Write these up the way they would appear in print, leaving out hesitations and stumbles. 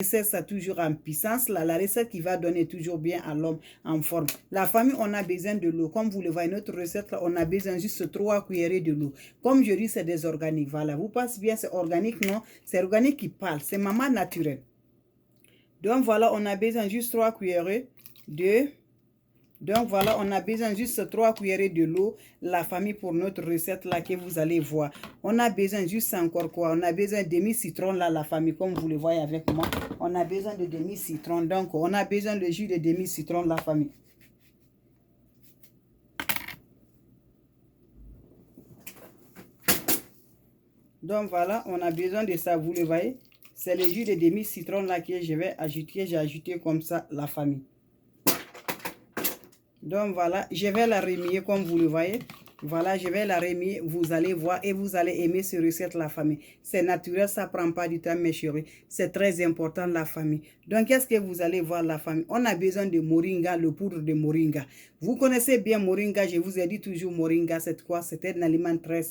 recette, ça toujours en puissance, là, la recette qui va donner toujours bien à l'homme en forme. La famille, on a besoin de l'eau. Comme vous le voyez, notre recette, là, on a besoin juste 3 cuillerées de l'eau. Comme je dis, c'est des organiques. Voilà, vous pensez bien, c'est organique, non? C'est organique qui parle, c'est maman naturelle. Donc voilà, on a besoin juste 3 cuillerées de... Donc voilà, on a besoin juste 3 cuillerées de l'eau, la famille, pour notre recette là que vous allez voir. On a besoin juste encore quoi? On a besoin de demi-citron là, la famille, comme vous le voyez avec moi. On a besoin de demi-citron. Donc on a besoin de jus de demi-citron, la famille. Donc voilà, on a besoin de ça, vous le voyez. C'est le jus de demi-citron là que je vais ajouter. J'ai ajouté comme ça, la famille. Donc voilà, je vais la remuer comme vous le voyez. Voilà, je vais la remuer. Vous allez voir et vous allez aimer cette recette, la famille. C'est naturel, ça ne prend pas du temps, mes chéris. C'est très important, la famille. Donc, qu'est-ce que vous allez voir, la famille? On a besoin de moringa, le poudre de moringa. Vous connaissez bien moringa, je vous ai dit toujours moringa, c'est quoi? C'est un aliment très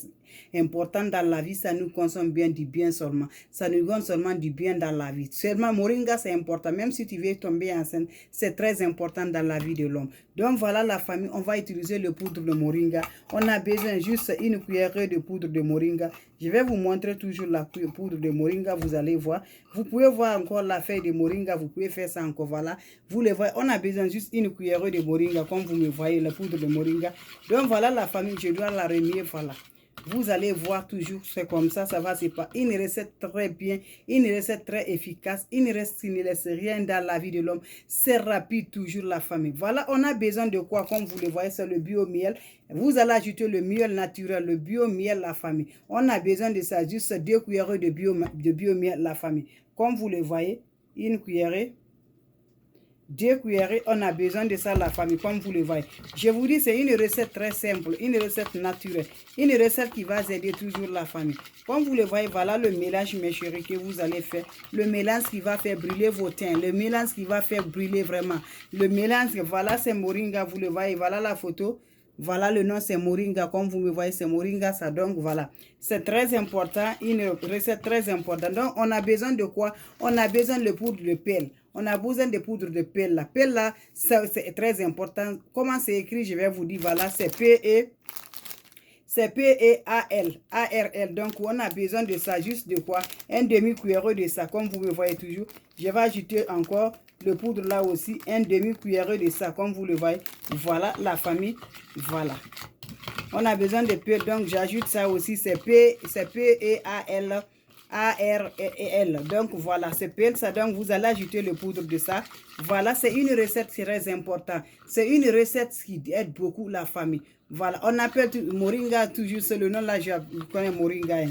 important dans la vie. Ça nous consomme bien du bien seulement. Ça nous donne seulement du bien dans la vie. Seulement, moringa, c'est important. Même si tu veux tomber enceinte, c'est très important dans la vie de l'homme. Donc, voilà, la famille, on va utiliser le poudre de moringa. On a besoin juste une cuillerée de poudre de moringa. Je vais vous montrer toujours la poudre de moringa, vous allez voir. Vous pouvez voir encore la feuille de moringa, vous pouvez faire ça encore, voilà. Vous le voyez, on a besoin juste une cuillerée de moringa, comme vous me voyez, la poudre de moringa. Donc voilà la famille, je dois la remuer, voilà. Vous allez voir toujours, c'est comme ça va se passer. Une recette très bien, une recette très efficace, une recette qui ne laisse rien dans la vie de l'homme. C'est rapide toujours, la famille. Voilà, on a besoin de quoi? Comme vous le voyez, c'est le bio-miel. Vous allez ajouter le miel naturel, le bio-miel, la famille. On a besoin de ça, juste 2 cuillerées de bio-miel, la famille. Comme vous le voyez, une cuillerée. 2 cuillerées, on a besoin de ça, la famille, comme vous le voyez. Je vous dis, c'est une recette très simple, une recette naturelle, une recette qui va aider toujours la famille. Comme vous le voyez, voilà le mélange, mes chéris, que vous allez faire. Le mélange qui va faire brûler vos teints, le mélange qui va faire brûler vraiment. Le mélange, voilà, c'est moringa, vous le voyez, voilà la photo. Voilà le nom, c'est moringa. Comme vous me voyez, c'est moringa, ça. Donc, voilà. C'est très important, une recette très importante. Donc, on a besoin de quoi? On a besoin de poudre de pelle. On a besoin de poudre de pelle. La pelle, là, c'est très important. Comment c'est écrit? Je vais vous dire, voilà, c'est P-E. C'est P-E-A-L, A-R-L. Donc, on a besoin de ça, juste de quoi? Un demi-cuillerée de ça, comme vous me voyez toujours. Je vais ajouter encore le poudre là aussi, un demi-cuillerée de ça, comme vous le voyez. Voilà, la famille, voilà. On a besoin de peu, donc j'ajoute ça aussi, c'est P-E-A-L. A-R-E-L. Donc voilà, c'est pelle ça. Donc vous allez ajouter le poudre de ça. Voilà, c'est une recette très importante. C'est une recette qui aide beaucoup la famille. Voilà, on appelle moringa toujours, c'est le nom là, je connais moringa. Hein.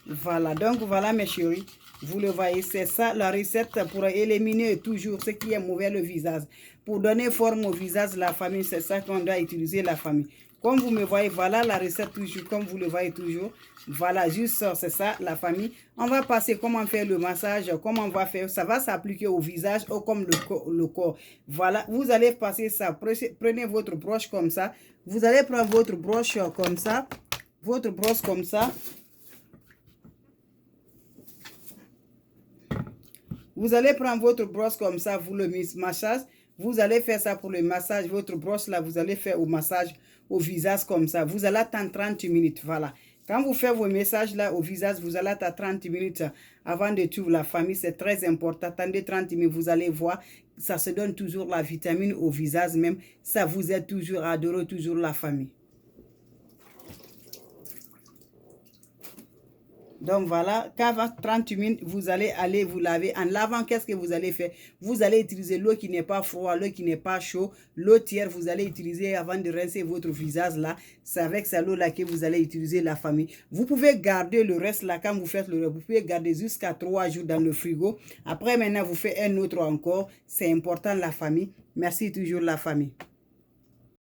Voilà, donc voilà mes chéris. Vous le voyez, c'est ça la recette pour éliminer toujours ce qui est mauvais le visage. Pour donner forme au visage, la famille, c'est ça qu'on doit utiliser, la famille. Comme vous me voyez, voilà la recette toujours, comme vous le voyez toujours. Voilà, juste ça, c'est ça, la famille. On va passer comment faire le massage, comment on va faire. Ça va s'appliquer au visage ou comme le corps. Voilà, vous allez passer ça. Prenez votre broche comme ça. Vous allez prendre votre broche comme ça. Votre broche comme ça. Vous allez prendre votre brosse comme ça, vous le massage. Vous allez faire ça pour le massage. Votre brosse là, vous allez faire au massage au visage comme ça. Vous allez attendre 30 minutes. Voilà. Quand vous faites vos messages là au visage, vous allez attendre 30 minutes avant de tout. La famille, c'est très important. Attendez 30 minutes, vous allez voir. Ça se donne toujours la vitamine au visage même. Ça vous aide toujours à adorer toujours la famille. Donc voilà, quand 30 minutes, vous allez aller vous laver. En lavant, qu'est-ce que vous allez faire? Vous allez utiliser l'eau qui n'est pas froide, l'eau qui n'est pas chaude, l'eau tiède, vous allez utiliser avant de rincer votre visage là. C'est avec cette eau là que vous allez utiliser, la famille. Vous pouvez garder le reste là quand vous faites le reste. Vous pouvez garder jusqu'à 3 jours dans le frigo. Après maintenant, vous faites un autre encore. C'est important, la famille. Merci toujours, la famille.